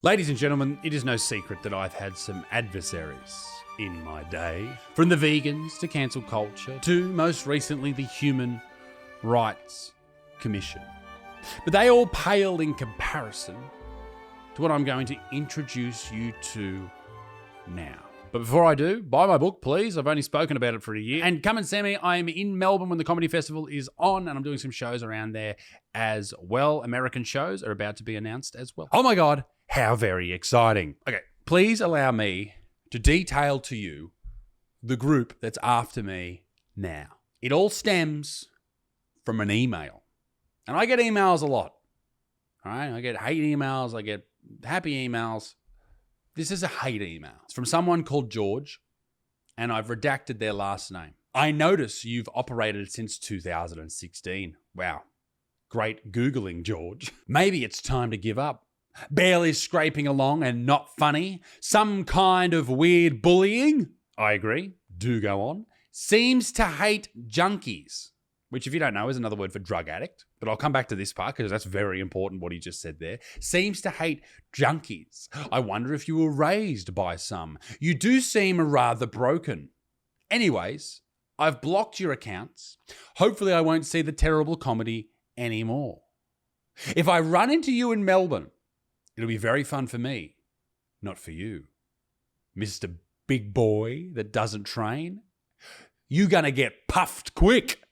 Ladies and gentlemen, it is no secret that I've had some adversaries in my day. From the vegans to cancel culture to most recently the Human Rights Commission. But they all pale in comparison to what I'm going to introduce you to now. But before I do, buy my book, please. I've only spoken about it for a year. And come and see me. I am in Melbourne when the comedy festival is on, and I'm doing some shows around there as well. American shows are about to be announced as well. Oh my God, how very exciting. Okay, please allow me to detail to you the group that's after me now. It all stems from an email. And I get emails a lot. All right, I get hate emails, I get happy emails. This is a hate email. It's from someone called George, and I've redacted their last name. I notice you've operated since 2016. Wow. Great Googling, George. Maybe it's time to give up. Barely scraping along and not funny. Some kind of weird bullying. I agree. Do go on. Seems to hate junkies, which if you don't know is another word for drug addict. But I'll come back to this part because that's very important what he just said there. Seems to hate junkies. I wonder if you were raised by some. You do seem rather broken. Anyways, I've blocked your accounts. Hopefully I won't see the terrible comedy anymore. If I run into you in Melbourne, it'll be very fun for me, not for you. Mr. Big Boy that doesn't train. You gonna get puffed quick.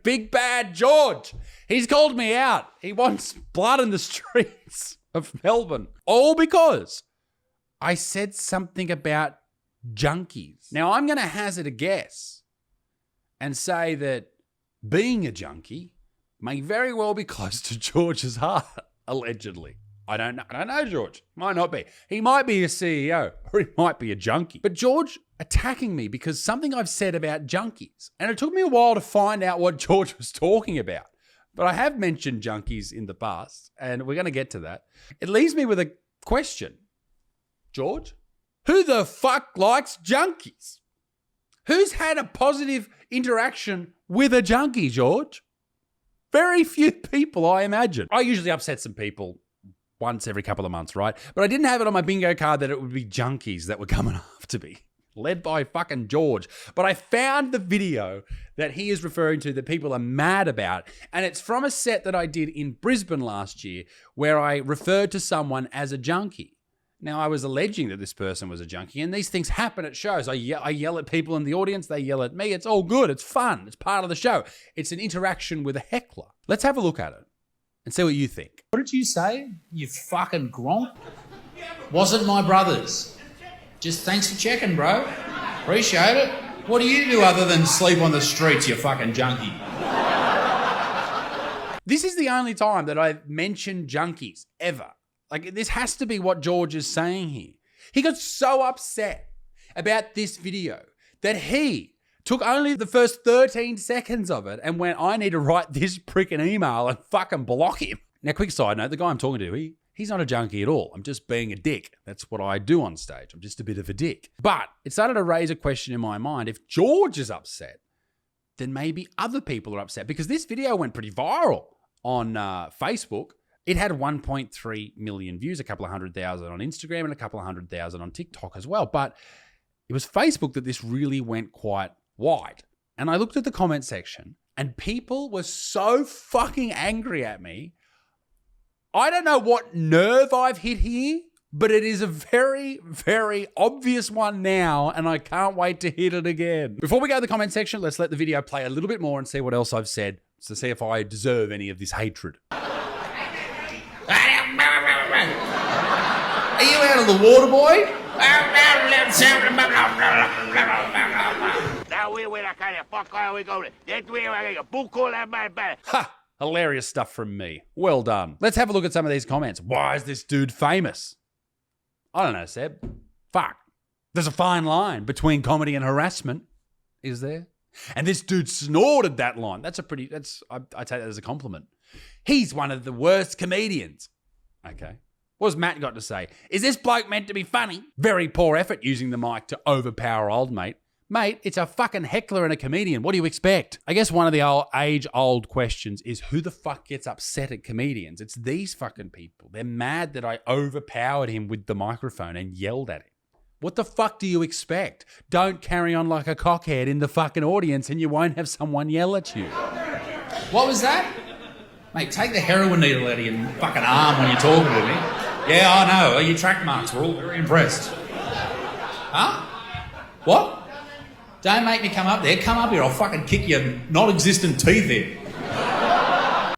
Big Bad George. He's called me out. He wants blood in the streets of Melbourne. All because I said something about junkies. Now, I'm going to hazard a guess and say that being a junkie may very well be close to George's heart, allegedly. I don't know, George. Might not be. He might be a CEO or he might be a junkie. But George attacking me because something I've said about junkies. And it took me a while to find out what George was talking about. But I have mentioned junkies in the past, and we're going to get to that. It leaves me with a question. George, who the fuck likes junkies? Who's had a positive interaction with a junkie, George? Very few people, I imagine. I usually upset some people once every couple of months, right? But I didn't have it on my bingo card that it would be junkies that were coming after me. Led by fucking George. But I found the video that he is referring to that people are mad about. And it's from a set that I did in Brisbane last year where I referred to someone as a junkie. Now, I was alleging that this person was a junkie, and these things happen at shows. I yell at people in the audience. They yell at me. It's all good. It's fun. It's part of the show. It's an interaction with a heckler. Let's have a look at it and see what you think. What did you say, you fucking gronk? Wasn't my brother's. Just thanks for checking, bro. Appreciate it. What do you do other than sleep on the streets, you fucking junkie? This is the only time that I've mentioned junkies ever. Like, this has to be what George is saying here. He got so upset about this video that he took only the first 13 seconds of it and went, I need to write this prick an email and fucking block him. Now, quick side note, the guy I'm talking to, he's not a junkie at all. I'm just being a dick. That's what I do on stage. I'm just a bit of a dick. But it started to raise a question in my mind. If George is upset, then maybe other people are upset because this video went pretty viral on Facebook. It had 1.3 million views, a couple of 100,000 on Instagram and a couple of 100,000 on TikTok as well. But it was Facebook that this really went quite wide. And I looked at the comment section and people were so fucking angry at me. I don't know what nerve I've hit here, but it is a very, very obvious one now, and I can't wait to hit it again. Before we go to the comment section, let's let the video play a little bit more and see what else I've said to see if I deserve any of this hatred. Are you out of the water, boy? Ha! Hilarious stuff from me. Well done. Let's have a look at some of these comments. Why is this dude famous? I don't know, Seb. Fuck. There's a fine line between comedy and harassment, is there? And this dude snorted that line. I take that as a compliment. He's one of the worst comedians. Okay. What's Matt got to say? Is this bloke meant to be funny? Very poor effort using the mic to overpower old mate. Mate, it's a fucking heckler and a comedian. What do you expect? I guess one of the age-old questions is who the fuck gets upset at comedians? It's these fucking people. They're mad that I overpowered him with the microphone and yelled at him. What the fuck do you expect? Don't carry on like a cockhead in the fucking audience and you won't have someone yell at you. What was that? Mate, take the heroin needle out of your fucking arm when you're talking to me. Yeah, I know. Your track marks were all very impressed. Huh? What? Don't make me come up there. Come up here. I'll fucking kick your non-existent teeth in.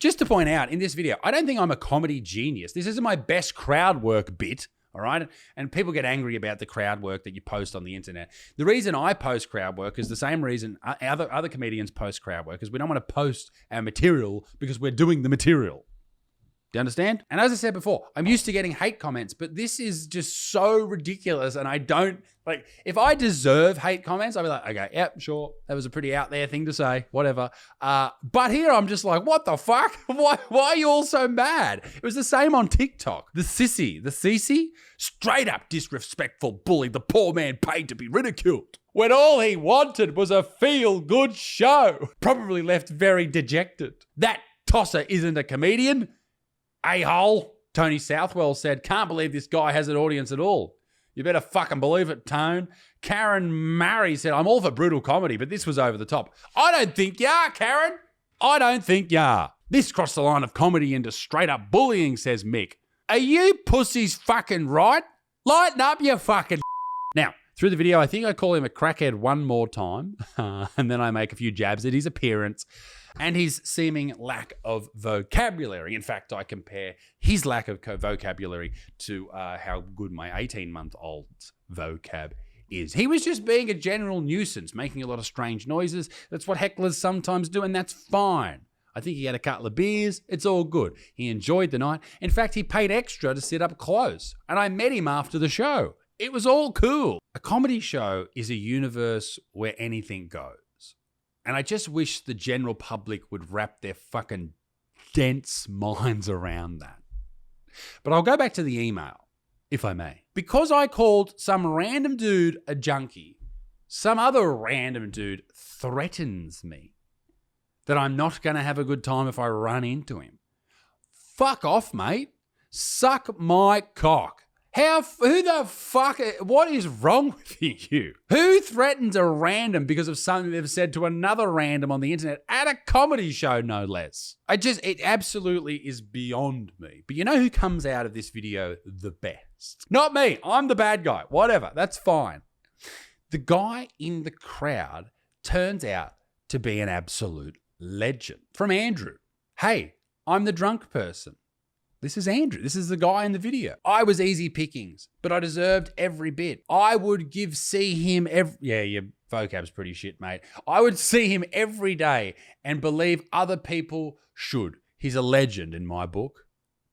Just to point out, in this video, I don't think I'm a comedy genius. This isn't my best crowd work bit, all right? And people get angry about the crowd work that you post on the internet. The reason I post crowd work is the same reason other comedians post crowd work, is we don't want to post our material because we're doing the material. Do you understand? And as I said before, I'm used to getting hate comments, but this is just so ridiculous and I don't, like, if I deserve hate comments, I'll be like, okay, yep, sure, that was a pretty out there thing to say, whatever. But here I'm just like, what the fuck? Why are you all so mad? It was the same on TikTok. The Sissy, straight up disrespectful bully, the poor man paid to be ridiculed, when all he wanted was a feel-good show. Probably left very dejected. That tosser isn't a comedian. A-hole. Tony Southwell said, can't believe this guy has an audience at all. You better fucking believe it, Tone. Karen Murray said, I'm all for brutal comedy, but this was over the top. I don't think you are, Karen. I don't think you are. This crossed the line of comedy into straight up bullying, says Mick. Are you pussies fucking right? Lighten up, you fucking Now, through the video, I think I call him a crackhead one more time, and then I make a few jabs at his appearance and his seeming lack of vocabulary. In fact, I compare his lack of vocabulary to how good my 18-month-old's vocab is. He was just being a general nuisance, making a lot of strange noises. That's what hecklers sometimes do, and that's fine. I think he had a couple of beers. It's all good. He enjoyed the night. In fact, he paid extra to sit up close, and I met him after the show. It was all cool. A comedy show is a universe where anything goes. And I just wish the general public would wrap their fucking dense minds around that. But I'll go back to the email, if I may. Because I called some random dude a junkie, some other random dude threatens me that I'm not going to have a good time if I run into him. Fuck off, mate. Suck my cock. Who the fuck, what is wrong with you? Who threatens a random because of something they've said to another random on the internet at a comedy show, no less? It absolutely is beyond me. But you know who comes out of this video the best? Not me. I'm the bad guy. Whatever. That's fine. The guy in the crowd turns out to be an absolute legend. From Andrew. Hey, I'm the drunk person. This is Andrew. This is the guy in the video. I was easy pickings, but I deserved every bit. I would see him yeah, your vocab's pretty shit, mate. I would see him every day and believe other people should. He's a legend in my book.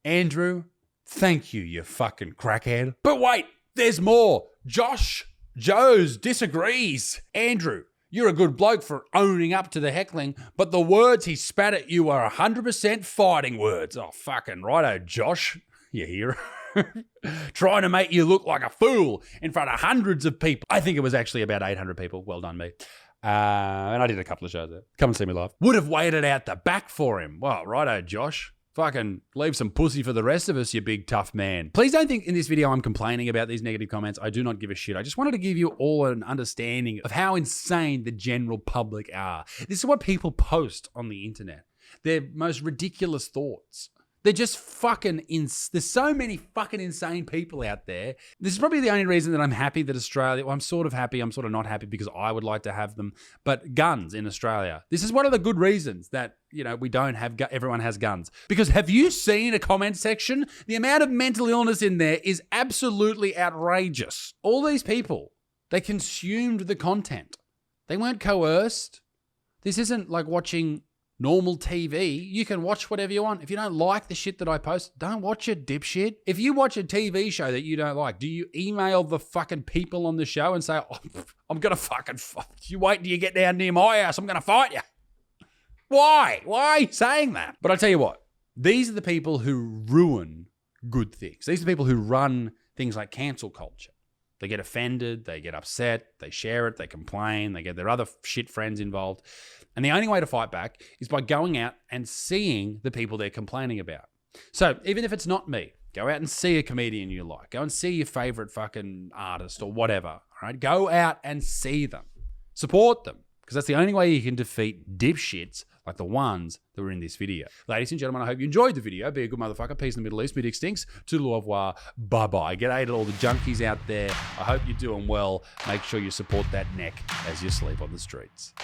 Andrew, thank you, you fucking crackhead. But wait, there's more. Joe's disagrees. Andrew, you're a good bloke for owning up to the heckling, but the words he spat at you are 100% fighting words. Oh, fucking righto, Josh. You hear? Trying to make you look like a fool in front of hundreds of people. I think it was actually about 800 people. Well done, me. And I did a couple of shows there. Come and see me live. Would have waited out the back for him. Well, righto, Josh. Fucking leave some pussy for the rest of us, you big tough man. Please don't think in this video I'm complaining about these negative comments. I do not give a shit. I just wanted to give you all an understanding of how insane the general public are. This is what people post on the internet. Their most ridiculous thoughts. They're just fucking there's so many fucking insane people out there. This is probably the only reason that I'm happy that Australia, well, I'm sort of happy, I'm sort of not happy because I would like to have them, but guns in Australia. This is one of the good reasons that, you know, we don't have, everyone has guns. Because have you seen a comment section? The amount of mental illness in there is absolutely outrageous. All these people, they consumed the content. They weren't coerced. This isn't like watching normal TV. You can watch whatever you want. If you don't like the shit that I post, don't watch it, dipshit. If you watch a TV show that you don't like, do you email the fucking people on the show and say, oh, I'm going to fucking you wait till you get down near my house, I'm going to fight you? Why? Why are you saying that? But I tell you what, these are the people who ruin good things. These are the people who run things like cancel culture. They get offended, they get upset, they share it, they complain, they get their other shit friends involved. And the only way to fight back is by going out and seeing the people they're complaining about. So even if it's not me, go out and see a comedian you like. Go and see your favorite fucking artist or whatever. All right? Go out and see them. Support them. Because that's the only way you can defeat dipshits like the ones that were in this video. Ladies and gentlemen, I hope you enjoyed the video. Be a good motherfucker. Peace in the Middle East. Mid extinct. Toodle au revoir. Bye-bye. G'day to all the junkies out there. I hope you're doing well. Make sure you support that neck as you sleep on the streets.